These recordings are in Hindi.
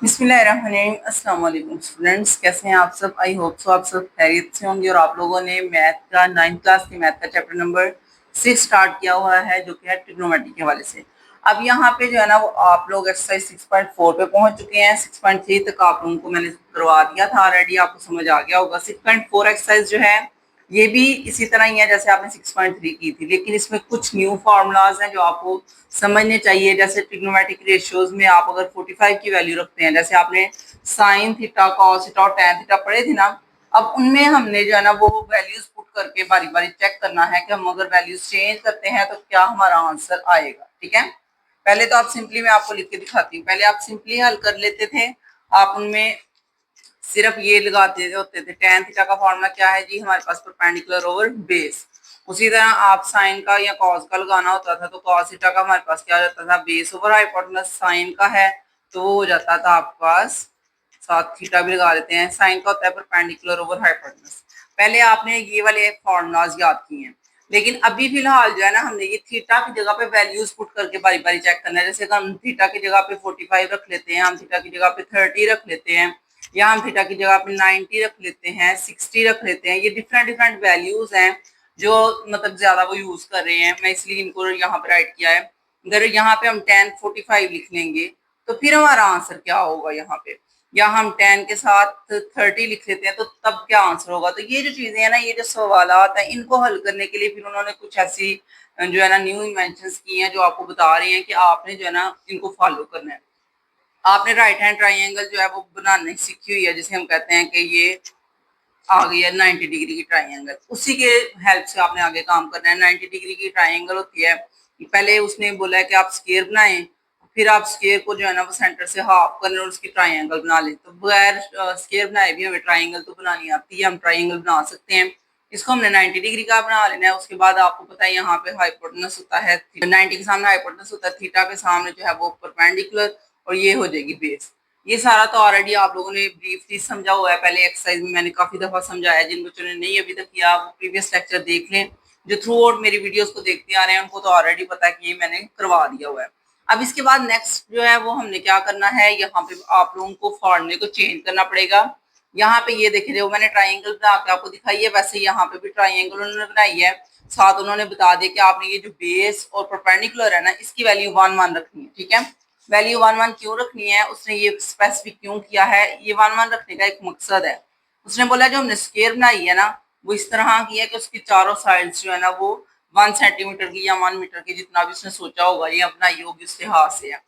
बिस्मिल्लाहिर्रहमानिर्रहीम। अस्सलाम वालेकुम स्टूडेंट्स, कैसे हैं आप सब? आई होप सो आप सब खैरियत से होंगे। और आप लोगों ने मैथ का 9th क्लास के मैथ का चैप्टर नंबर 6 स्टार्ट किया हुआ है, जो कि है ट्रिग्नोमेट्री के हवाले से। अब यहाँ पे जो है ना, वो आप लोग एक्सरसाइज 6.4 पे पहुंच चुके हैं। 6.3 तक आप लोगों को मैंने करवा दिया था ऑलरेडी, आपको समझ आ गया होगा। 6.4 एक्सरसाइज जो है ये भी इसी तरह ही है जैसे आपने 6.3 की थी, लेकिन इसमें कुछ न्यू फार्मूलाज हैं जो आपको समझने चाहिए। जैसे ट्रिग्नोमेट्रिक रेशियोज में आप अगर 45 की वैल्यू रखते हैं, जैसे आपने साइन थीटा, कॉस थीटा और टैन थीटा पढ़े थे ना, अब उनमें हमने जो है ना वो वैल्यूज पुट करके बारी बारी चेक करना है कि हम अगर वैल्यूज चेंज करते हैं तो क्या हमारा आंसर आएगा। ठीक है, पहले तो आप सिंपली, मैं आपको लिख के दिखाती हूँ, पहले आप सिंपली हल कर लेते थे। आप उनमें सिर्फ ये लगाते होते थे, टेन थीटा का फॉर्मूला क्या है जी, हमारे पास परपेंडिकुलर ओवर बेस। उसी तरह आप साइन का या कॉस का लगाना होता था तो कॉस थीटा का हमारे पास क्या हो जाता था, बेस ओवर हाइपोटेनस। साइन का है तो वो हो जाता था आपके पास, साथ थीटा भी लगा देते हैं, साइन का होता है परपेंडिकुलर ओवर हाइपोटेनस। पहले आपने ये वाले फॉर्मूलाज याद किए हैं, लेकिन अभी फिलहाल जो है ना, हमने ये थीटा की जगह पे वैल्यूज पुट करके बारी बारी चेक करना है। जैसे हम थीटा की जगह पे 45 रख लेते हैं, हम थीटा की जगह पे 30 रख लेते हैं, या हम थीटा की जगह पे 90 रख लेते हैं, 60 रख लेते हैं। ये डिफरेंट डिफरेंट वैल्यूज हैं जो मतलब ज्यादा वो यूज कर रहे हैं, मैं इसलिए इनको यहाँ पे राइट किया है। अगर यहाँ पे हम 1045 लिख लेंगे तो फिर हमारा आंसर क्या होगा यहाँ पे, या हम 10 के साथ 30 लिख लेते हैं तो तब क्या आंसर होगा। तो ये जो चीजें हैं ना, ये जो सवालात हैं, इनको हल करने के लिए फिर उन्होंने कुछ ऐसी जो है ना न्यू इन्वेंशन की हैं जो आपको बता रहे हैं कि आपने जो है ना इनको फॉलो करना है। आपने राइट हैंड ट्राइंगल जो है वो बनाने सीखी हुई है, जिसे हम कहते हैं कि ये आ गई है 90 डिग्री की ट्राइंगल, उसी के हेल्प से आपने आगे काम करना है। 90 डिग्री की ट्राइंगल होती है, पहले उसने बोला है कि आप स्केयर बनाएं, फिर आप स्केयर को जो है ना वो सेंटर से हाफ करने और उसकी ट्राइंगल बना लें। तो बगैर स्केयर बनाए भी हमें ट्राइंगल तो बनानी आती है, हम ट्राइंगल बना सकते हैं। इसको हमने 90 डिग्री का बना लेना है। उसके बाद आपको पता है यहाँ पे हाइपोटेनस होता है, 90 के सामने हाइपोटेनस होता है, थीटा के सामने जो है वो परपेंडिकुलर, और ये हो जाएगी बेस। ये सारा तो ऑलरेडी आप लोगों ने ब्रीफली समझा हुआ है, पहले एक्सरसाइज में मैंने काफी दफा समझाया। जिन बच्चों ने नहीं अभी तक किया वो प्रीवियस लेक्चर देख लें। जो थ्रू आउट मेरी वीडियोस को देखते आ रहे हैं उनको तो ऑलरेडी पता है कि ये मैंने करवा दिया हुआ है। अब इसके बाद नेक्स्ट जो है वो हमने क्या करना है, यहाँ पे आप लोगों को फॉर्मूले को चेंज करना पड़ेगा। यहाँ पे ये देख रहे हो मैंने ट्राइंगल बना के आपको दिखाई है, वैसे यहाँ पे भी ट्राइंगल उन्होंने बनाई है। साथ उन्होंने बता दिया कि आपने ये जो बेस और परपेंडिकुलर है ना, इसकी वैल्यू 1 1 रखनी है। ठीक है, वैल्यू 1 1 क्यों रखनी है, उसने ये स्पेसिफिक क्यों किया है, ये 1 1 रखने का एक मकसद है। उसने बोला जो हमने स्केयर बनाई है ना, वो इस तरह की है कि उसकी चारों साइड्स जो है ना वो 1 सेंटीमीटर की या 1 मीटर की, जितना भी उसने सोचा होगा ये बनाई होगी उसके हाथ से है।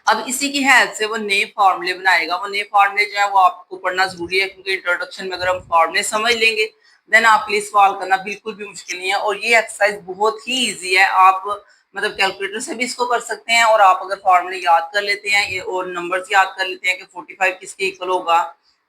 अब इसी की हेल्प से वो नए फार्मूले बनाएगा। वो नए फार्मूले जो है वो आपको पढ़ना जरूरी है, क्योंकि इंट्रोडक्शन में अगर हम फार्मूले समझ लेंगे देन आपके लिए सवाल करना बिल्कुल भी मुश्किल नहीं है। और ये एक्सरसाइज बहुत ही इजी है, आप मतलब कैलकुलेटर से भी इसको कर सकते हैं, और आप अगर फार्मूले याद कर लेते हैं ये और नंबर्स याद कर लेते हैं कि 45 किसके इक्वल होगा,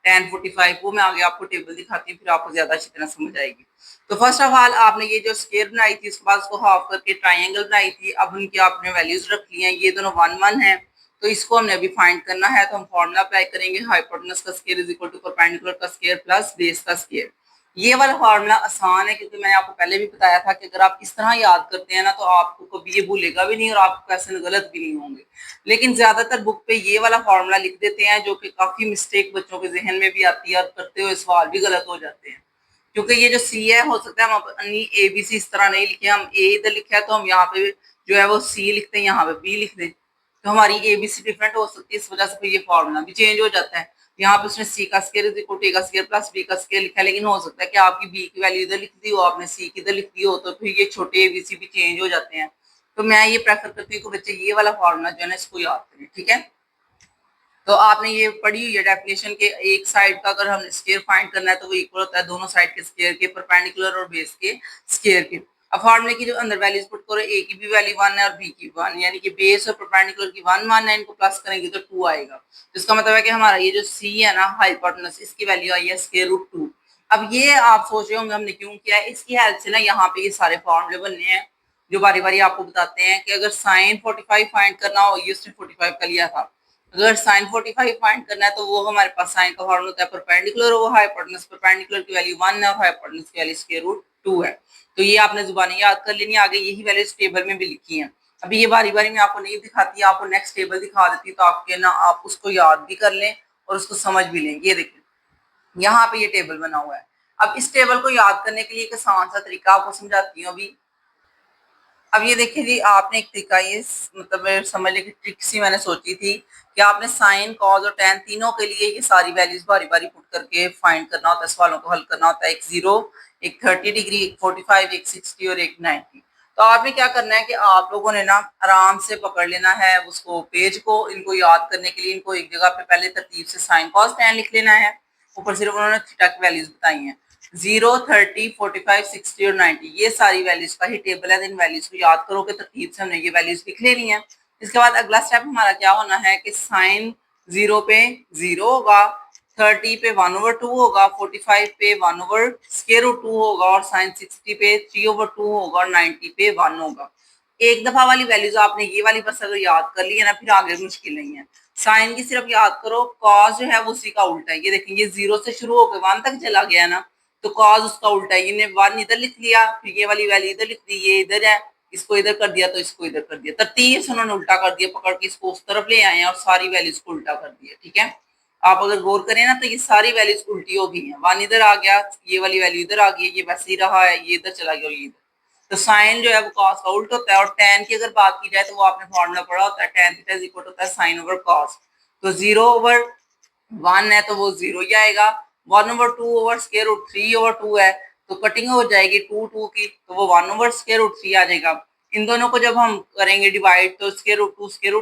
10 45, वो मैं आगे आपको टेबल दिखाती हूँ, फिर आपको ज्यादा अच्छी तरह समझ आएगी। तो फर्स्ट ऑफ ऑल आपने ये जो स्केयर बनाई थी उसके बाद उसको हाफ करके ट्राइंगल बनाई थी, अब उनकी आपने वैल्यूज रख ली हैं, ये दोनों 1 1 है। तो इसको हमने अभी फाइंड करना है, तो हम फॉर्मूला अप्लाई करेंगे, हाइपोटेनस का square is equal to perpendicular का स्क्वायर प्लस बेस का स्क्वायर। ये वाला फार्मूला आसान है, क्योंकि मैंने आपको पहले भी बताया था कि अगर आप इस तरह याद करते हैं ना तो आपको कभी ये भूलेगा भी नहीं और आपके क्वेश्चन गलत भी नहीं होंगे। लेकिन ज्यादातर बुक पे ये वाला फार्मूला लिख देते हैं, जो कि काफी मिस्टेक बच्चों के जहन में भी आती है और करते हुए सवाल भी गलत हो जाते हैं। क्योंकि ये जो सी है, हो सकता है हम अपनी ए बी सी इस तरह नहीं लिखे, हम ए इधर लिखा है तो हम यहाँ पे जो है वो सी लिखते हैं, यहाँ पे बी लिख दें, तो हमारी एबीसी डिफरेंट हो सकती है, इस वजह से फिर ये फॉर्मूला भी चेंज हो जाता है। यहाँ पे उसने सी का स्क्वायर इज इक्वल टू ए का स्क्वायर प्लस बी का स्क्वायर लिखा है, लेकिन हो सकता है कि आपकी बी की वैल्यू इधर लिख दी हो, आपने सी की इधर लिख दी हो, तो फिर ये छोटे एबीसी भी चेंज हो जाते हैं। तो मैं ये प्रेफर करती हूँ कि बच्चे ये वाला फॉर्मूला जो है ना इसको याद करें। ठीक है, तो आपने ये पढ़ी हुई है डेफिनेशन के, एक साइड का अगर हम स्क्वायर फाइंड करना है तो वो इक्वल होता है दोनों साइड के स्क्वायर के, परपेंडिकुलर और बेस के स्क्वायर के। अब फार्मूले की जो अंदर वैल्यूज पुट करो, ए की भी वैल्यू 1 है और बी की 1, यानी कि बेस और परपेंडिकुलर की 1 1 है, इनको प्लस करेंगे तो 2 आएगा। इसका मतलब है कि हमारा ये जो सी है ना हाइपोटेनस, इसकी वैल्यू आई है स्क्वायर रूट 2। अब ये आप सोच रहे होंगे हमने क्यों किया है, इसकी हेल्प से ना यहाँ पे ये सारे फॉर्मूले बनने हैं जो बारी बारी आपको बताते हैं कि अगर साइन 45 फाइंड करना हो, ये उसने 45 का लिया था, अगर साइन 45 फाइंड करना है तो वो हमारे पास साइन का फॉर्मूला होता है परपेंडिकुलर ओवर हाइपोटेनस, परपेंडिकुलर की वैल्यू 1 है और हाइपोटेनस की वैल्यू स्क्वायर रूट 2 है। तो ये आपने जुबानी याद कर लेनी है, आगे यही वैल्यूज टेबल में भी लिखी हैं। अभी ये बारी बारी मैं आपको नहीं दिखाती, आपको नेक्स्ट टेबल दिखा देती तो आपके ना आप उसको याद भी कर लें और उसको समझ भी लें। ये देखिए यहाँ पे ये टेबल बना हुआ है। अब इस टेबल को याद करने के लिए एक आसान सा तरीका आपको समझाती हूँ अभी। अब ये देखिए जी, आपने एक तरीका ये मतलब समझ लें कि ट्रिक सी मैंने सोची थी कि आपने साइन कॉज और टेन तीनों के लिए ये सारी वैल्यूज बारी बारी पुट करके फाइंड करना होता है, सवालों को हल करना होता है। एक 0, एक 30 डिग्री, एक 45, एक 60 और एक 90। तो आपने क्या करना है कि आप लोगों ने ना आराम से पकड़ लेना है उसको पेज को। इनको याद करने के लिए इनको एक जगह पे पहले तरतीब से साइन कॉस टेन लिख लेना है। ऊपर सिर्फ उन्होंने थीटा की वैल्यूज बताई हैं, 0, 30, 45, 60 और 90, ये सारी वैल्यूज का ही टेबल है। इन वैल्यूज को याद करोगे तरतीब से हमने ये वैल्यूज लिख लेनी है। इसके बाद अगला स्टेप हमारा क्या होना है कि साइन 0 पे 0 होगा, 30 पे 1/2 होगा, 45 पे 1/√2 होगा और साइन 60 पे 3/2 होगा और 90 पे 1 होगा। एक दफा वाली वैल्यूज आपने ये वाली बस अगर याद कर ली है ना, फिर आगे मुश्किल नहीं है। साइन की सिर्फ याद करो, कॉस जो है वो उसी का उल्टा है। ये देखें ये 0 से शुरू होकर 1 तक चला गया ना, तो कॉस उसका उल्टा है। इन्हें 1 इधर लिख लिया, फिर ये वाली वैल्यू इधर लिख दी, ये इधर है, इसको इधर कर दिया तो इसको इधर कर दिया। तरतीब से उन्होंने उल्टा कर दिया, पकड़ के इसको उस तरफ ले आए और सारी वैल्यूज को उल्टा कर दिया। ठीक है, आप अगर गौर करें ना तो ये सारी वैल्यूज उल्टी हो गई है। 1 इधर आ गया, ये वाली वैल्यू इधर आ गई, ये वैसे ही रहा है, ये इधर चला गया और ये इधर। तो साइन जो है वो कॉस का उल्टा होता है। और टेन की अगर बात की जाए तो वो आपने फॉर्मूला पढ़ा होता है, टेन थीटा इज इक्वल होता है साइन ओवर कॉस। तो 0/1 है तो वो 0 ही आएगा। 1/2 ओवर स्क्वायर रूट 3/2 है, तो कटिंग हो जाएगी 2 2 की, तो वो 1 ओवर स्क्वायर रूट 3 आ जाएगा। इन दोनों को जब हम करेंगे डिवाइड तो स्क्वायर रूट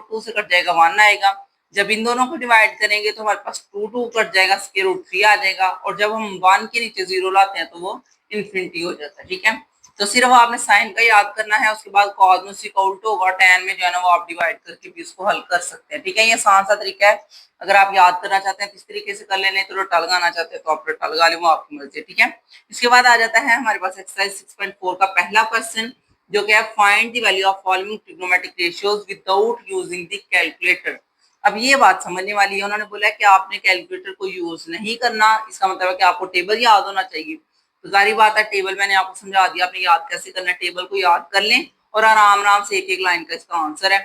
2 से कट जाएगा, 1 आएगा। जब इन दोनों को डिवाइड करेंगे तो हमारे पास 2 2 कट जाएगा, स्क्वायर रूट 3 आ जाएगा। और जब हम 1 के नीचे 0 लाते हैं तो वो इन्फिनिटी हो जाता है। ठीक है, तो सिर्फ आपने साइन का याद करना है, उसके बाद कॉस में उसी का उल्टा होगा, टेन में जो है ना वो आप डिवाइड करके भी उसको हल कर सकते हैं। ठीक है, ये आसान सा तरीका है। अगर आप याद करना चाहते हैं तो इस तरीके से कर लेने, तो रट्टा लगाना चाहते हैं तो आप रट्टा लगा लें, वो आपकी मर्जी है। ठीक है, इसके बाद आ जाता है हमारे पास एक्सरसाइज 6.4 का पहला क्वेश्चन, जो कि है find the value of following trigonometric ratios without using the calculator. अब ये बात समझने वाली है, उन्होंने बोला है कि आपने कैलकुलेटर को यूज नहीं करना। इसका मतलब है कि आपको टेबल याद होना चाहिए। तो जारी बात है, टेबल मैंने आपको समझा दिया, आपने याद कैसे करना है। टेबल को याद कर लें और आराम आराम से एक एक लाइन का इसका आंसर है।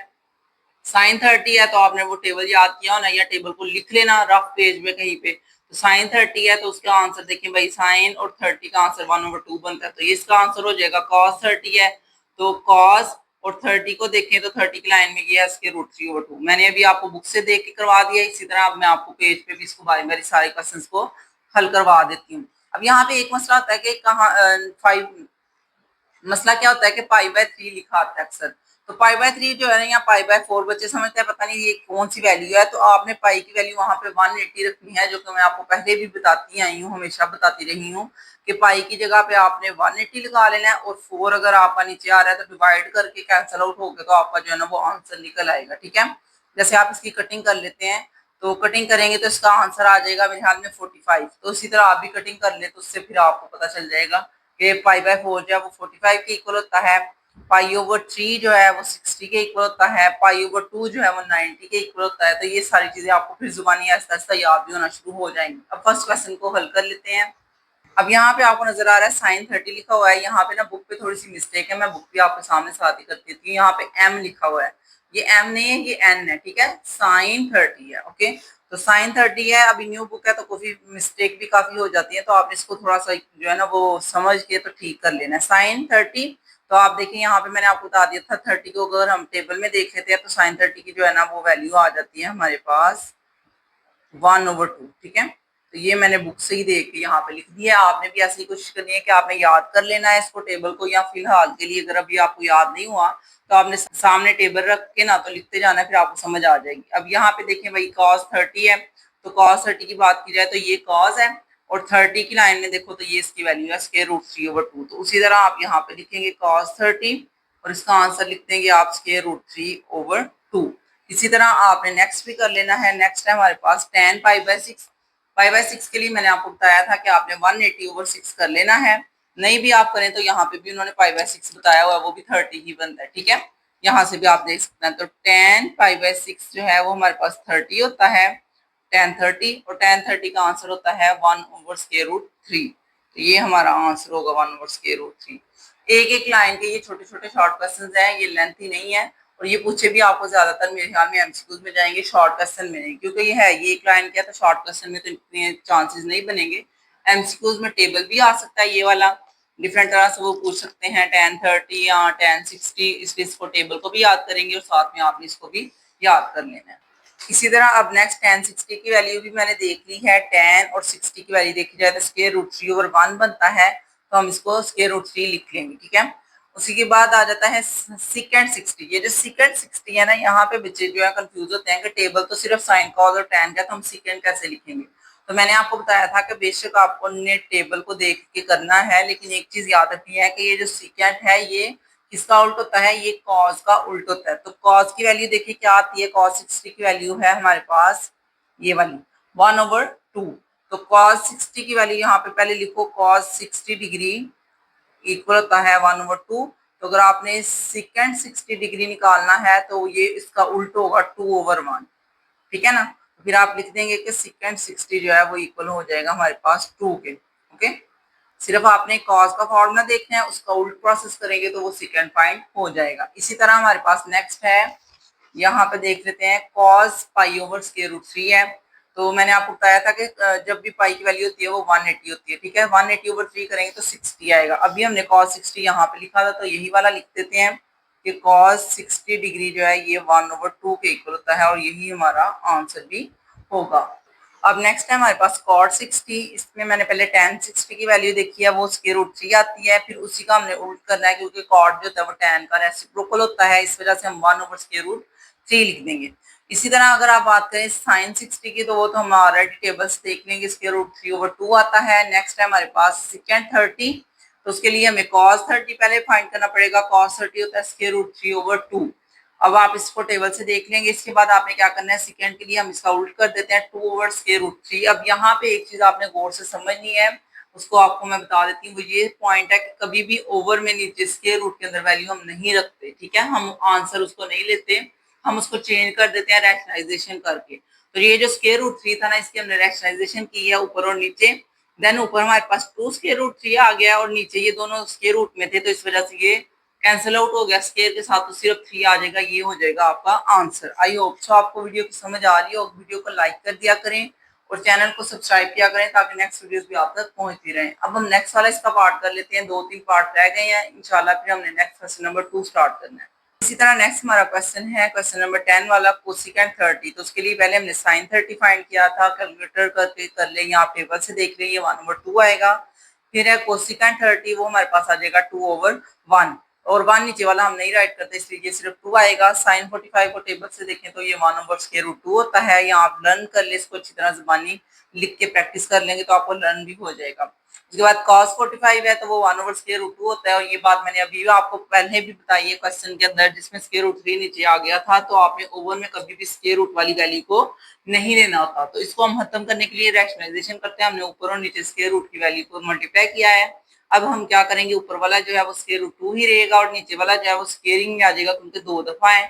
साइन 30 है तो आपने वो टेबल याद किया होना, या टेबल को लिख लेना रफ पेज में कहीं पे। तो साइन 30 है तो उसका आंसर देखें भाई, साइन और 30 का आंसर 1/2 बनता है, तो ये इसका आंसर हो जाएगा। कॉस 30 है तो कॉस और 30 को देखें तो 30 की लाइन में ये है इसके √3/2। मैंने अभी आपको बुक से देख के करवा दिया, इसी तरह अब मैं आपको पेज पे भी इसको बारी बारी सारे क्वेश्चन को हल करवा देती हूँ। अब यहाँ पे एक मसला आता है कि कहाँ 5 मसला क्या होता है कि पाई/3 लिखा आता है अक्सर। तो पाई/3 जो है ना, यहाँ पाई/4 बच्चे समझते हैं पता नहीं ये कौन सी वैल्यू है। तो आपने पाई की वैल्यू वहां पे 180 रखनी है, जो कि मैं आपको पहले भी बताती आई हूँ, हमेशा बताती रही हूँ कि पाई की जगह पे आपने 180 लगा लेना है। और 4 अगर आपका नीचे आ रहा है तो डिवाइड करके कैंसिल आउट हो गया तो आपका जो है ना वो आंसर निकल आएगा। ठीक है, जैसे आप इसकी कटिंग कर लेते हैं, तो कटिंग करेंगे तो इसका आंसर आ जाएगा मेरे ख्याल में 45। तो इसी तरह आप भी कटिंग कर ले तो उससे फिर आपको पता चल जाएगा कि पाई/4 जो है वो 45 के इक्वल होता है, पाई/3 जो है वो 60 के इक्वल होता है, पाई/2 जो है वो 90 के इक्वल होता है। तो ये सारी चीजें आपको फिर जुबानी आहिस्ता आहिस्ता याद भी होना शुरू हो जाएंगी। अब फर्स्ट क्वेश्चन को हल कर लेते हैं। अब यहाँ पे आपको नजर आ रहा है साइन 30 लिखा हुआ है। यहाँ पे ना बुक पे थोड़ी सी मिस्टेक है, मैं बुक भी आपके सामने साथ ही कर देती हूँ। यहाँ पे एम लिखा हुआ है, ये एम नहीं है, ये एन है। ठीक है, साइन 30 है। ओके, तो साइन 30 है। अभी न्यू बुक है तो काफी मिस्टेक भी काफी हो जाती है, तो आप इसको थोड़ा सा जो है ना वो समझ के तो ठीक कर लेना है। साइन 30, तो आप देखिए यहाँ पे मैंने आपको बता दिया था 30 को अगर हम टेबल में देख लेते हैं तो साइन 30 की जो है ना वो वैल्यू आ जाती है हमारे पास 1/2। ठीक है, तो ये मैंने बुक से ही देख के यहाँ पे लिख दिया। आपने भी ऐसी कोशिश करनी है कि आपने याद कर लेना है इसको टेबल को, या फिलहाल के लिए अगर अभी आपको याद नहीं हुआ तो आपने सामने टेबल रख के ना तो लिखते जाना है, फिर आपको समझ आ जाएगी। अब यहाँ पे देखें भाई cos 30 है, तो cos 30 की बात की जाए तो ये cos है, और 30 की लाइन में देखो तो ये इसकी वैल्यू है √3/2। तो उसी तरह आप यहाँ पे लिखेंगे cos 30 और इसका आंसर लिख देंगे आप √3/2। इसी तरह आपने नेक्स्ट भी कर लेना है। नेक्स्ट है हमारे पास tan पाई/6। पाई/6 के लिए मैंने आपको बताया था कि आपने 180/6 कर लेना है। नहीं भी आप करें तो यहाँ पे भी उन्होंने पाई/6 बताया हुआ है, वो भी 30 ही बनता है। ठीक है, यहाँ से भी आप देख सकते हैं। तो tan पाई/6 जो है वो हमारे पास 30 होता है, tan 30, और tan 30 का आंसर होता है 1/√3। तो ये हमारा आंसर होगा 1/√3। एक एक लाइन के ये छोटे छोटे शॉर्ट क्वेश्चन हैं, ये लेंथी नहीं है, और ये पूछे भी आपको ज्यादातर मेरे ख्याल में एमसीक्यूज में जाएंगे, शॉर्ट क्वेश्चन में नहीं, क्योंकि ये है ये एक लाइन क्या, तो शॉर्ट क्वेश्चन में तो इतने चांसेस नहीं बनेंगे। एमसीक्यूज में टेबल भी आ सकता है, ये वाला डिफरेंट तरह से वो पूछ सकते हैं 1030 या 1060, इसलिए इसको टेबल को भी याद करेंगे और साथ में आपने इसको भी याद कर लेना है। इसी तरह अब नेक्स्ट 1060 की वैल्यू भी मैंने देख ली है। 10 और 60 की वैल्यू देखी जाए तो स्क्वायर रूट 3/1 बनता है, तो हम इसको स्क्वायर रूट 3 लिख लेंगे, ठीक है। उसी के बाद आ जाता है सिकेंड 60। ये जो सिकेंड 60 है ना, यहाँ पे बच्चे जो है कंफ्यूज होते हैं कि टेबल तो सिर्फ साइन कॉस और टैन का, तो हम सिकेंड कैसे लिखेंगे। तो मैंने आपको बताया था कि बेशक आपको ने टेबल को देख के करना है, लेकिन एक चीज याद रखनी है कि ये जो सिकेंड है ये किसका उल्ट होता है, ये कॉस का उल्ट होता है। तो कॉस की वैल्यू देखिए क्या आती है, कॉस 60 की वैल्यू है हमारे पास ये वाली 1/2। तो कॉस 60 की वैल्यू यहाँ पे पहले लिखो, कॉस 60 डिग्री इक्वल होता है 1/2। तो अगर आपने सिकेंड 60 डिग्री निकालना है तो ये इसका उल्ट होगा 2/1, ठीक है ना। तो फिर आप लिख देंगे कि सिकेंड 60 जो है वो इक्वल हो जाएगा हमारे पास 2 के। ओके, सिर्फ आपने कॉस का फॉर्मूला देखना है, उसका उल्ट प्रोसेस करेंगे तो वो सेकंड पॉइंट हो जाएगा। इसी तरह हमारे पास नेक्स्ट है, यहाँ पे देख लेते हैं कॉस π/√3 है। तो मैंने आपको बताया था कि जब भी पाई की वैल्यू होती है वो 180 होती है, ठीक है। 180/3 करेंगे तो 60 आएगा। अभी हमने कॉस 60 यहाँ पे लिखा था, तो यही वाला लिख देते हैं कि कॉस 60 डिग्री जो है ये 1/2 के इक्वल होता है, और यही हमारा आंसर भी होगा। अब नेक्स्ट है हमारे पास कॉट 60। इसमें मैंने पहले tan 60 की वैल्यू देखी है, वो स्क्वायर रूट 3 आती है। फिर उसी का हमने उल्ट करना है, क्योंकि कॉट जो होता है वो tan का रेसिप्रोकल होता है, इस वजह से हम 1/√3 लिख देंगे। इसी तरह अगर आप बात करें साइन 60 की, तो वो तो हम ऑलरेडी टेबल्स देख लेंगे, स्क्वायर रूट 3/2 आता है। नेक्स्ट है हमारे पास सेकेंड 30। तो उसके लिए हमें cos 30 पहले फाइंड करना पड़ेगा। cos 30 होता है स्क्वायर रूट 3/2। अब आप इसको टेबल से देख लेंगे। इसके बाद आपने क्या करना है, सेकंड के लिए हम इसका उल्ट कर देते हैं 2/√3। अब यहाँ पे एक चीज आपने गौर से समझनी है, उसको आपको मैं बता देती हूँ। वो ये पॉइंट है कि कभी भी ओवर में नीचे स्क्वायर रूट के अंदर वैल्यू हम नहीं रखते, ठीक है। हम आंसर उसको नहीं लेते, हम उसको चेंज कर देते हैं रैशनलाइजेशन करके। तो ये जो स्क्वायर रूट 3 था ना, इसकी हमने रैशनलाइजेशन की है ऊपर और नीचे। देन ऊपर हमारे पास 2/√3 आ गया और नीचे ये दोनों स्क्वायर रूट में थे, तो इस वजह से ये कैंसिल आउट हो गया। स्केयर के साथ तो सिर्फ 3 आ जाएगा, ये हो जाएगा आपका आंसर। आई होप सो आपको वीडियो की समझ आ रही हो। वीडियो को लाइक कर दिया करें और चैनल को सब्सक्राइब किया करें, ताकि नेक्स्ट वीडियोस भी आप तक पहुंचती रहें। अब हम नेक्स्ट वाला इसका पार्ट कर लेते हैं, 2-3 पार्ट रह गए हैं इंशाल्लाह। फिर हमने नेक्स्ट क्वेश्चन नंबर 2 स्टार्ट करना है। इसी तरह नेक्स्ट हमारा क्वेश्चन है क्वेश्चन नंबर 10 वाला, कोसिकेंड 30। तो उसके लिए पहले हमने साइन 30 फाइंड किया था, कैलकुलेटर करके कर ले, या आप टेबल से देख लेंगे 1/2 आएगा। फिर है कोसिकेंड 30, वो हमारे पास आ जाएगा 2/1, और 1 नीचे वाला हम नहीं राइट करते, इसलिए ये सिर्फ 2 आएगा। साइन 45 को टेबल से देखें तो ये 1/√2 होता है। या आप लर्न कर ले इसको अच्छी तरह, जुबानी लिख के प्रैक्टिस कर लेंगे तो आपको लर्न भी हो जाएगा। उसके बाद cos 45 है, तो वो 1/√2 होता है। और ये बात मैंने अभी आपको पहले भी बताई है क्वेश्चन के अंदर, जिसमें स्क्वायर रूट 3 नीचे आ गया था, तो आपने ओवर में कभी भी स्क्वायर रूट वाली वैल्यू को नहीं लेना होता। तो इसको हम खत्म करने के लिए रैशनलाइजेशन करते हैं। हमने ऊपर और नीचे स्क्वायर रूट की वैल्यू को मल्टीप्लाई किया है। अब हम क्या करेंगे, ऊपर वाला जो है वो स्क्वायर रूट 2 ही रहेगा, और नीचे वाला जो है वो स्क्वेयरिंग में आ जाएगा, क्योंकि 2 दफा है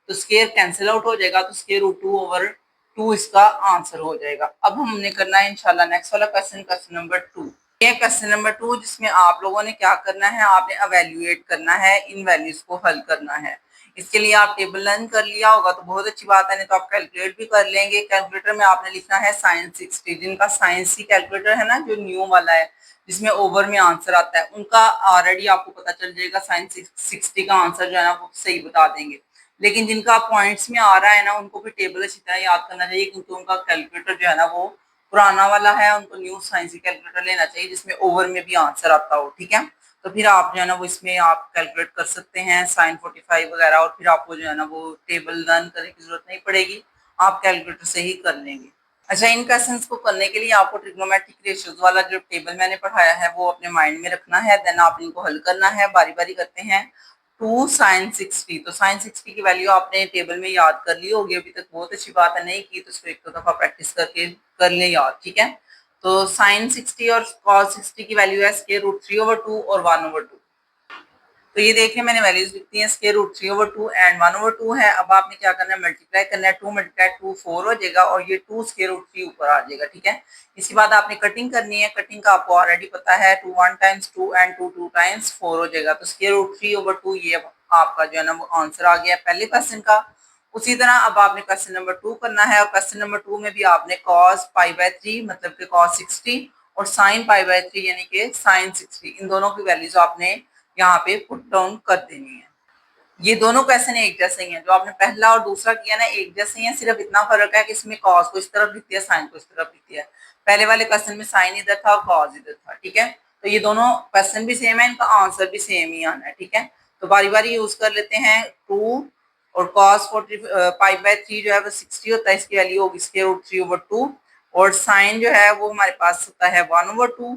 तो स्क्वेयर कैंसिल आउट हो जाएगा। तो स्क्वायर रूट 2/2 इसका आंसर हो जाएगा। अब हमने करना है इंशाल्लाह नेक्स्ट वाला क्वेश्चन, क्वेश्चन नंबर 2। ये क्वेश्चन नंबर 2, जिसमें आप लोगों ने क्या करना है, आपने एवेल्युएट करना है, इन वैल्यूज को हल करना है। इसके लिए आप टेबल लर्न कर लिया होगा तो बहुत अच्छी बात है, नहीं तो आप कैलकुलेट भी कर लेंगे। कैलकुलेटर में आपने लिखना है साइन 60। जिनका साइंस ही कैलकुलेटर है ना, जो न्यू वाला है जिसमें ओवर में आंसर आता है, उनका ऑलरेडी आपको पता चल जाएगा। साइन 60 का आंसर जो है ना वो सही बता देंगे। लेकिन जिनका पॉइंट्स में आ रहा है ना, उनको भी टेबल अच्छी तरह याद करना चाहिए, क्योंकि उनका कैलकुलेटर जो है ना वो पुराना वाला है। उनको न्यू साइंस कैलकुलेटर लेना चाहिए जिसमें ओवर में भी आंसर आता हो, ठीक है। तो फिर आप जो है ना वो इसमें आप कैलकुलेट कर सकते हैं साइन 45 वगैरह, और फिर आपको जो है ना वो टेबल लर्न करने की जरूरत नहीं पड़ेगी, आप कैलकुलेटर से ही कर लेंगे। अच्छा, इन क्वेश्चंस को करने के लिए आपको ट्रिग्नोमेट्रिक रेशियोज वाला जो टेबल मैंने पढ़ाया है वो अपने माइंड में रखना है। देन आप इनको हल करना है, बारी बारी करते हैं। 2 साइन 60, तो साइन 60 की वैल्यू आपने टेबल में याद कर ली होगी अभी तक, बहुत अच्छी बात है। नहीं की तो इसको एक दो दफा प्रैक्टिस करके कर ले याद, ठीक है। तो साइन 60 और कॉस 60 की वैल्यू है स्क्वायर रूट 3/2 और 1/2। तो ये देखिए मैंने वैल्यूज लिखती हैं, स्क्वायर रूट 3/2 एंड 1/2 है। अब आपने क्या करना है, मल्टीप्लाई करना है। 2 × 2 4 हो जाएगा, और ये 2 स्क्वायर रूट 3 ऊपर आ जाएगा, ठीक है। इसके बाद आपने कटिंग करनी है। कटिंग का आपको ऑलरेडी पता है, 2 1 टाइम्स 2 एंड 2 2 टाइम्स 4 हो जाएगा। तो स्क्वायर रूट 3/2 ये आपका जो है ना वो आंसर आ गया पहले क्वेश्चन का। उसी तरह अब आपने क्वेश्चन नंबर 2 करना है और क्वेश्चन नंबर 2 में भी आपने cos π/3 मतलब कि cos 60 और sin π/3 यानी कि sin 60 इन दोनों की वैल्यूज आपने यहाँ पे पुट डाउन कर देनी है। ये दोनों क्वेश्चन एक जैसे ही हैं, जो आपने पहला और दूसरा किया ना एक जैसे ही हैं, सिर्फ इतना फर्क है कि इसमें cos को इस तरफ लिख दिया, sin को इस तरफ लिख दिया। पहले वाले क्वेश्चन में sin इधर था और cos इधर था, ठीक है। तो ये दोनों क्वेश्चन भी सेम है, इनका आंसर भी सेम ही आना है, ठीक है। तो बारी बारी यूज कर लेते हैं। 2 और cos 45/3 जो है वो 60 होता है, इसकी वैल्यू होगी √3/2 और साइन जो है वो हमारे पास होता है 1/2।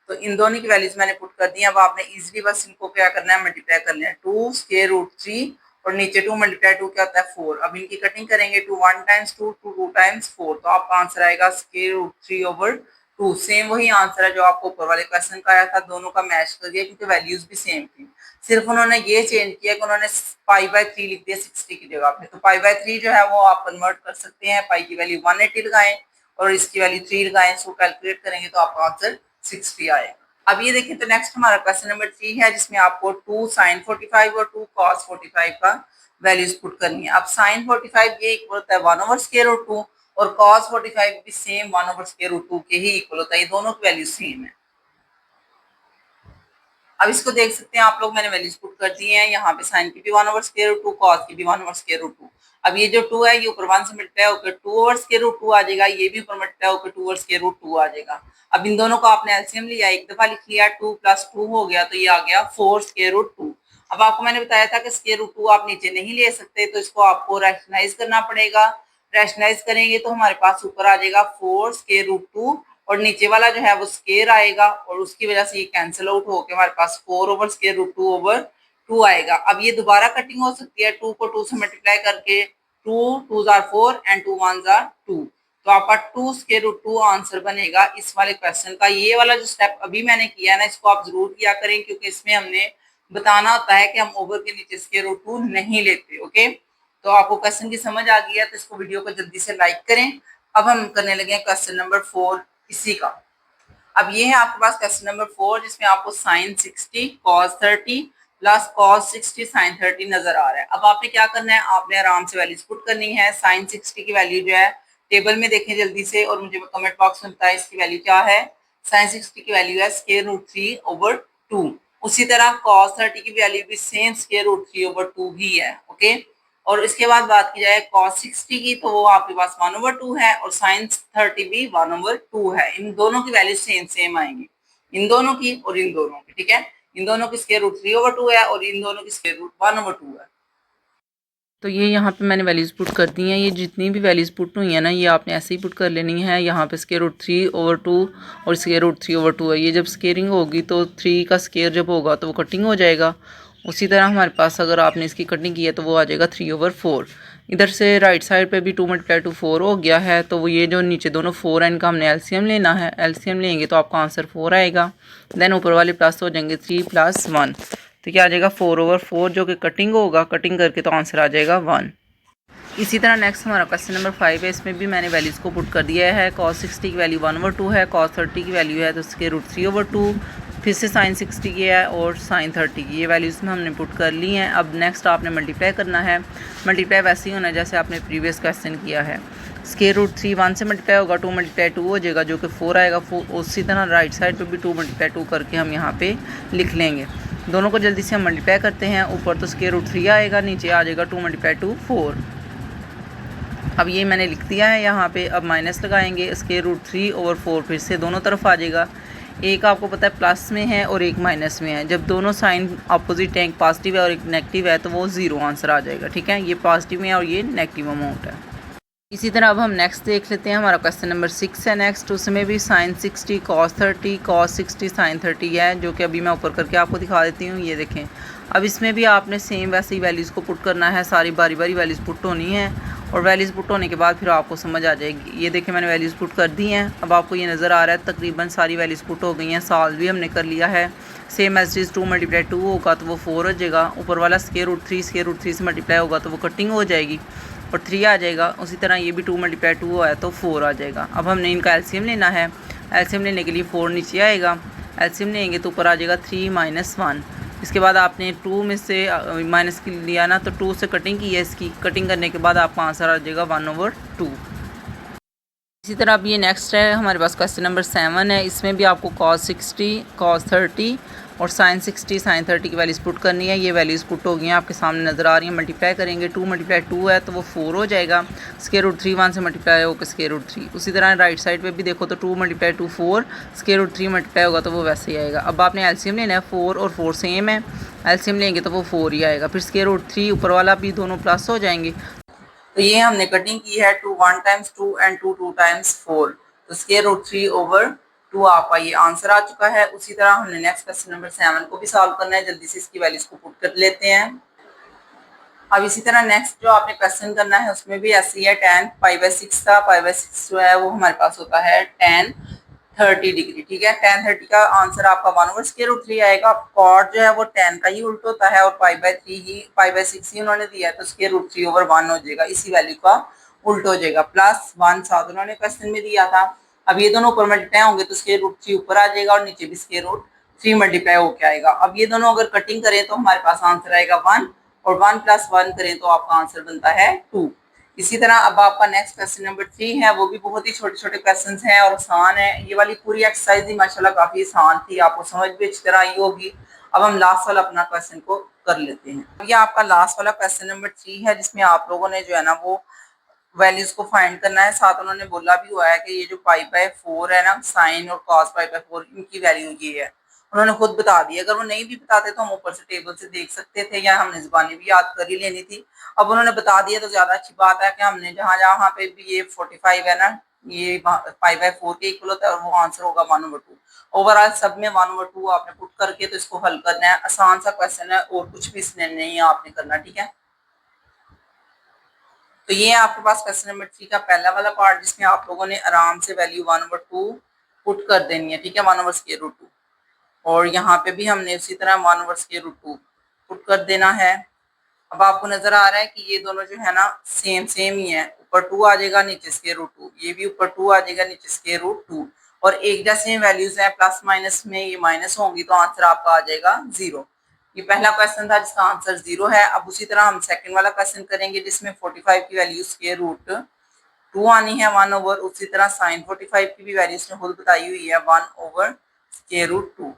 तो इन दोनों की वैल्यूज मैंने पुट कर दी। अब आपने इजीली बस इनको क्या करना है, मल्टीप्लाई कर लेना है। 2√3 और नीचे 2 × 2 क्या होता है 4। अब इनकी कटिंग करेंगे, 2 1 टाइम्स 2 2 2 टाइम्स 4, तो आपका आंसर आएगा √3/2। सेम वही आंसर है जो आपको ऊपर वाले क्वेश्चन का आया था, दोनों का मैच कर दिया क्योंकि वैल्यूज भी सेम थी। सिर्फ उन्होंने ये चेंज किया कि उन्होंने π/3 लिख दिया 60 की जगह पे। तो π/3 जो है वो आप कन्वर्ट कर सकते हैं, पाई की वैल्यू 180 लगाएं और इसकी वैल्यू 3 लगाएं, सो कैलकुलेट करेंगे तो आपका आंसर 60 आएगा। अब ये देखिए, तो नेक्स्ट हमारा क्वेश्चन नंबर 3 है जिसमें आपको 2 sin 45 और 2 cos 45 का वैल्यूज पुट करनी है। अब sin 45 ये इक्वल होता है 1/√2 और cos 45 भी सेम 1/√2 के ही इक्वल होता है, ये दोनों की वैल्यू सेम है। अब इसको देख सकते हैं आप लोग, मैंने वैल्यूज पुट कर दी हैं। यहाँ पे साइन की भी 1/√2, कॉस की भी 1/√2। अब ये जो 2 है ये ऊपर 1 से मल्टीप्लाई होकर 2/√2 आ जाएगा, ये भी ऊपर मल्टीप्लाई होकर 2/√2 आ जाएगा। अब इन दोनों का आपने एलसीएम लिया, एक दफा लिख लिया, 2 + 2 हो गया, तो ये आ गया 4√2। अब आपको मैंने बताया था कि √2 आप नीचे नहीं ले सकते, तो इसको आपको रैशनलाइज करना पड़ेगा। रैशनलाइज करेंगे तो हमारे पास ऊपर आ जाएगा 4√2 और नीचे वाला जो है वो स्केयर आएगा और उसकी वजह से ये कैंसिल आउट होकर हमारे पास 4/√2/2 आएगा। अब ये दोबारा कटिंग हो सकती है, 2 को 2 से मल्टीप्लाई करके, 2 2s are 4 and 2 1s are 2, तो आपका 2√2 आंसर बनेगा इस वाले क्वेश्चन का। ये वाला जो स्टेप अभी मैंने किया है ना, इसको आप जरूर किया करें क्योंकि इसमें हमने बताना होता है कि हम ओवर के नीचे √2 नहीं लेते। ओके, तो आपको क्वेश्चन की समझ आ गई है, तो इसको वीडियो को जल्दी से लाइक करें। अब हम करने लगे क्वेश्चन नंबर 4 इसी का। अब ये है आपके पास क्वेश्चन नंबर 4 जिसमें आपको sin 60 cos 30 plus cos 60 sin 30 नजर आ रहा है। अब आपने क्या करना है, आपने आराम से वैल्यूज पुट करनी है। sin 60 की वैल्यू जो है टेबल में देखें जल्दी से और मुझे कमेंट बॉक्स में बताएं इसकी वैल्यू क्या है। sin 60 की वैल्यू है √3/2। उसी तरह cos 30 की वैल्यू भी सेम √3/2 ही है। ओके, और इसके बाद बात की जाए cos 60 की, तो वो आपके पास 1/2 है और sin 30 भी 1/2 है। इन दोनों की वैल्यू सेम आएंगी, इन दोनों की और इन दोनों की, ठीक है। इन दोनों की √3/2 है और इन दोनों की √1/2 है। तो ये यहाँ पे मैंने वैल्यूज़ पुट कर दी हैं। ये जितनी भी वैल्यूज़ पुट हुई हैं ना, ये आपने ऐसे ही पुट कर लेनी है। यहाँ पे √3/2 और √3/2 है। ये जब स्केयरिंग होगी तो 3 का स्केयर जब होगा तो वो कटिंग हो जाएगा। उसी तरह हमारे पास अगर आपने इसकी कटिंग की है तो वो आ जाएगा 3/4। इधर से राइट साइड पे भी 2 × 2 4 हो गया है। तो वो ये जो नीचे दोनों 4 है इनका हमने एलसीएम लेना है। एलसीएम लेंगे तो आपका आंसर 4 आएगा। देन ऊपर वाले प्लस हो जाएंगे 3 + 1, तो क्या आ जाएगा 4/4 जो कि कटिंग होगा। कटिंग करके तो आंसर आ जाएगा 1। इसी तरह नेक्स्ट हमारा क्वेश्चन नंबर 5 है। इसमें भी मैंने वैल्यूज़ को पुट कर दिया है। cos 60 की वैल्यू 1/2 है, cos 30 की वैल्यू है तो उसके √3/2, फिर से sin 60 की है और sin 30 की, ये वैल्यूज़ में हमने पुट कर ली हैं। अब नेक्स्ट आपने मल्टीप्लाई करना है। मल्टीप्लाई वैसे ही होना है जैसे आपने प्रीवियस क्वेश्चन किया है। √3 1 से मल्टीप्लाई होगा, 2 × 2 हो जाएगा जो कि 4 आएगा। उसी तरह राइट साइड पे भी 2 × 2 करके हम यहाँ पे लिख लेंगे। दोनों को जल्दी से हम मल्टीप्लाई करते हैं। ऊपर तो √3 आएगा, नीचे आ जाएगा 2 × 2 4। अब ये मैंने लिख दिया है यहाँ पे। अब माइनस लगाएंगे, √3/4 फिर से दोनों तरफ आ जाएगा। एक आपको पता है प्लस में है और एक माइनस में है। जब दोनों साइन अपोजिट हैं, एक पॉजिटिव है और एक नेगेटिव है, तो वो 0 आंसर आ जाएगा। ठीक है, ये पॉजिटिव में है और ये नेगेटिव अमाउंट है। इसी तरह अब हम नेक्स्ट देख लेते हैं। हमारा क्वेश्चन नंबर 6 है नेक्स्ट। उसमें भी sin 60 cos 30 cos 60 sin 30 है, जो कि अभी मैं ऊपर करके आपको दिखा देती हूँ। ये देखें, अब इसमें भी आपने सेम वैसे ही वैल्यूज़ को पुट करना है। सारी बारी बारी वैल्यूज़ पुट होनी है और वैल्यूज़ पुट होने के बाद फिर आपको समझ आ जाएगी। ये देखें, मैंने वैल्यूज़ पुट कर दी हैं। अब आपको ये नज़र आ रहा है तकरीबन सारी वैल्यूज़ पुट हो गई हैं। सॉल्व भी हमने कर लिया है। सेम एज इज 2 × 2 होगा तो वो 4 हो जाएगा। ऊपर वाला √3 से मल्टीप्लाई होगा तो वो कटिंग हो जाएगी और 3 आ जाएगा। उसी तरह ये भी 2 × 2 हुआ है तो 4 आ जाएगा। अब हमने इनका एलसीएम लेना है। एलसीएम लेने के लिए 4 नीचे आएगा। एलसीएम लेंगे तो ऊपर आ जाएगा 3 - 1। इसके बाद आपने 2 में से माइनस की लिया ना, तो 2 से कटिंग की है। इसकी कटिंग करने के बाद आपका आंसर आ जाएगा 1/2। इसी तरह अब ये नेक्स्ट है हमारे पास क्वेश्चन नंबर 7 है। इसमें भी आपको cos 60, cos 30 और sin 60, sin 30 की वैल्यूज़ पुट करनी है। ये वैल्यूज़ पुट हो गई हैं, आपके सामने नज़र आ रही हैं। मल्टीप्लाई करेंगे, 2 × 2 है तो वो 4 हो जाएगा। √3 1 से मल्टीप्लाई होगा √3। उसी तरह राइट साइड पे भी देखो तो 2 × 2 4, √3 मल्टीप्लाई होगा तो वो वैसे ही आएगा। अब आपने एलसीएम लेना है, 4 और 4 सेम है, एलसीएम लेंगे तो वो 4 ही आएगा। फिर √3 ऊपर वाला भी दोनों प्लस हो जाएंगे। तो ये हमने कटिंग की है 2 1 टाइम्स 2 एंड 2 2 टाइम्स 4, तो √3/2 आपका ये आंसर आ चुका है। उसी तरह हमने नेक्स्ट क्वेश्चन नंबर 7 को भी सॉल्व करना है। जल्दी से इसकी वैल्यूज को पुट कर लेते हैं। अब इसी तरह नेक्स्ट जो आपने क्वेश्चन करना है उसमें भी ऐसी है। tan π/6 था, π/6 जो है वो हमारे पास होता है tan 30 डिग्री। ठीक है, tan 30 का आंसर आपका 1/√3 आएगा। कॉट जो है वो tan का ही उल्ट होता है और π/6 ही उन्होंने दिया है, तो √3/1 हो जाएगा। इसी वैल्यू का उल्ट हो जाएगा। +1 साथ उन्होंने क्वेश्चन में दिया था। अब ये दोनों ऊपर मल्टीप्लाई होंगे तो √3 ऊपर आ जाएगा और नीचे भी √3 मल्टीप्लाई होकर आएगा। अब ये दोनों अगर कटिंग करें तो हमारे पास आंसर आएगा 1, और 1 + 1 करें तो आपका आंसर बनता है 2। इसी तरह अब आपका नेक्स्ट क्वेश्चन नंबर 3 है। वो भी बहुत ही छोटे छोटे क्वेश्चन हैं और आसान है। ये वाली पूरी एक्सरसाइज ही माशाल्लाह काफी आसान थी, आपको समझ भी अच्छी तरह आई होगी। अब हम लास्ट वाला अपना क्वेश्चन को कर लेते हैं। ये आपका लास्ट वाला क्वेश्चन नंबर 3 है, जिसमें आप लोगों ने जो है ना वो वैल्यूज को फाइंड करना है। साथ उन्होंने बोला भी हुआ है कि ये जो π/4 है ना, साइन और cos π/4, इनकी वैल्यू ये है। उन्होंने खुद बता दी। अगर वो नहीं भी बताते तो हम ऊपर से टेबल से देख सकते थे, या हमने जुबानी भी याद कर ही लेनी थी। अब उन्होंने बता दिया तो ज्यादा अच्छी बात है कि हमने जहाँ जहाँ पे भी ये 45 है ना, ये π/4 के इक्वल होता है और वो आंसर होगा 1/2। ओवरऑल सब में 1/2 आपने पुट करके तो इसको हल करना है। आसान सा क्वेश्चन है और कुछ भी इसने नहीं आपने करना। ठीक है, तो ये आपके पास क्वेश्चन नंबर 3 का पहला वाला पार्ट, जिसमें आप लोगों ने आराम से वैल्यू 1/2 पुट कर देनी है। ठीक है, 1/√2। और यहाँ पे भी हमने उसी तरह 1/√2 पुट कर देना है। अब आपको नजर आ रहा है कि ये दोनों जो है ना सेम सेम ही है। ऊपर 2 आ जाएगा, नीचे √2। ये भी ऊपर 2 आ जाएगा, नीचे √2। और एक जैसे वैल्यूज है, प्लस माइनस में ये माइनस होंगी तो आंसर आपका आ जाएगा 0। ये पहला क्वेश्चन था जिसका आंसर 0 है। अब उसी तरह हम सेकंड वाला क्वेश्चन करेंगे, जिसमें 45 की वैल्यू √2 आनी है 1/, उसी तरह साइन 45 की भी वैल्यू इसने खुद बताई हुई है 1/√2।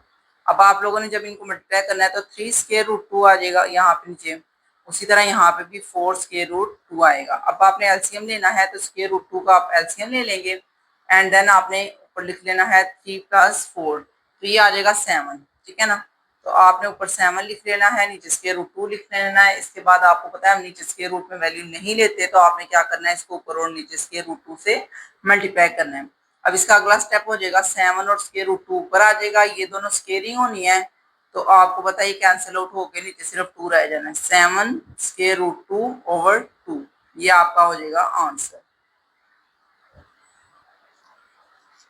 अब आप लोगों ने जब इनको मल्टीप्लाई करना है तो 3 √2 आ जाएगा यहाँ पे नीचे। उसी तरह यहाँ पे भी 4 √2 आएगा। अब आपने एलसीएम लेना है तो √2 का आप एलसीएम ले लेंगे एंड देन आपने ऊपर लिख लेना है 3 + 4, तो ये आ जाएगा 7। ठीक है ना, तो आपने ऊपर 7 लिख लेना है, नीचे √2 लिख लेना है। इसके बाद आपको पता है हम नीचे √2 में वैल्यू नहीं लेते, तो आपने क्या करना है, इसको ऊपर और नीचे √2 से मल्टीप्लाई करना है। अब इसका अगला स्टेप हो जाएगा 7 और √2 ऊपर आ जाएगा। ये दोनों स्केयरिंग होनी है, तो आपको पता है कैंसिल आउट होके नीचे सिर्फ 2 रह जाना है। 7 √2/2, ये आपका हो जाएगा आंसर।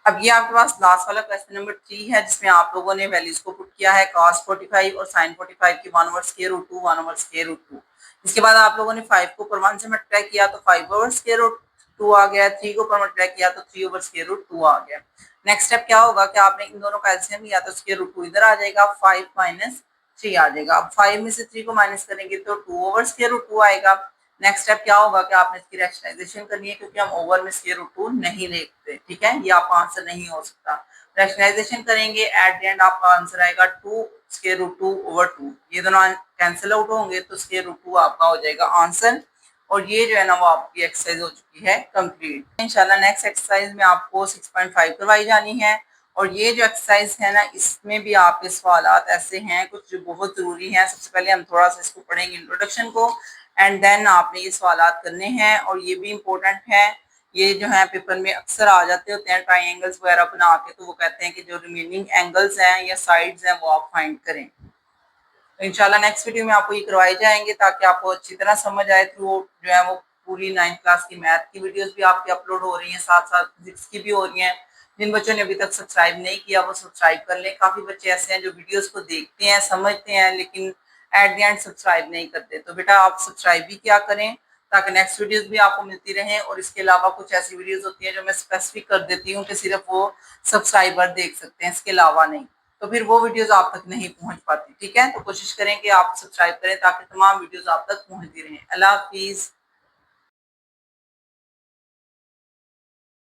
अब ये आपके पास लास्ट वाला क्वेश्चन नंबर 3 है, जिसमें आप लोगों ने वैल्यूज को पुट किया है cos 45 और sin 45 की 1/√2 1/√2। इसके बाद आप लोगों ने 5 को ऊपर 1 से मल्टीप्लाई किया तो 5/√2 आ गया। 3 को ऊपर मल्टीप्लाई किया तो 3/√2 आ गया। नेक्स्ट स्टेप क्या होगा कि आपने इन दोनों का एलसीएम लिया तो √2 इधर आ जाएगा, 5 - 3 आ जाएगा। अब 5 में से 3 को माइनस करेंगे तो 2/√2 आएगा। नेक्स्ट स्टेप क्या होगा कि आपने इसकी रैशनलाइजेशन करनी है, क्योंकि हम ओवर में √2 नहीं लेते। ठीक है, ये आपका आंसर नहीं हो सकता। रैशनलाइजेशन करेंगे, एट द एंड आपका आंसर आएगा 2 √2/2। ये दोनों कैंसिल आउट होंगे तो √2 आपका हो जाएगा आंसर। और ये जो है ना वो आपकी एक्सरसाइज हो चुकी है कंप्लीट। इंशाल्लाह नेक्स्ट एक्सरसाइज में आपको 6.5 करवाई जानी है। और ये जो एक्सरसाइज है ना, इसमें भी आपके सवालात ऐसे हैं कुछ जो बहुत जरूरी हैं। सबसे पहले हम थोड़ा सा इसको पढ़ेंगे इंट्रोडक्शन को, एंड देन आपने ये सवालात करने हैं। और ये भी इम्पोर्टेंट है, ये जो है पेपर में अक्सर आ जाते होते हैं ट्राइंगल्स वगैरह बना के, तो वो कहते हैं कि जो रिमेनिंग एंगल्स हैं या साइड्स हैं वो आप फाइंड करें। तो इंशाल्लाह नेक्स्ट वीडियो में आपको ये करवाए जाएंगे ताकि आपको अच्छी तरह समझ आए। थ्रू जो है वो पूरी 9th क्लास की मैथ की वीडियोस भी आपकी अपलोड हो रही हैं, साथ साथ फिजिक्स की भी हो रही हैं। जिन बच्चों ने अभी तक सब्सक्राइब नहीं किया वो सब्सक्राइब कर लें। काफ़ी बच्चे ऐसे हैं जो वीडियोस को देखते हैं, समझते हैं, लेकिन एट द एंड सब्सक्राइब नहीं करते। तो बेटा आप सब्सक्राइब भी क्या करें ताकि नेक्स्ट वीडियोस भी आपको मिलती रहें। और इसके अलावा कुछ ऐसी वीडियोस होती हैं जो मैं स्पेसिफिक कर देती हूँ कि सिर्फ वो सब्सक्राइबर देख सकते हैं, इसके अलावा नहीं। तो फिर वो वीडियोस आप तक नहीं पहुंच पाती। ठीक है, तो कोशिश करें कि आप सब्सक्राइब करें ताकि तमाम वीडियोस आप तक पहुंचती रहें। अल्लाह हाफिज।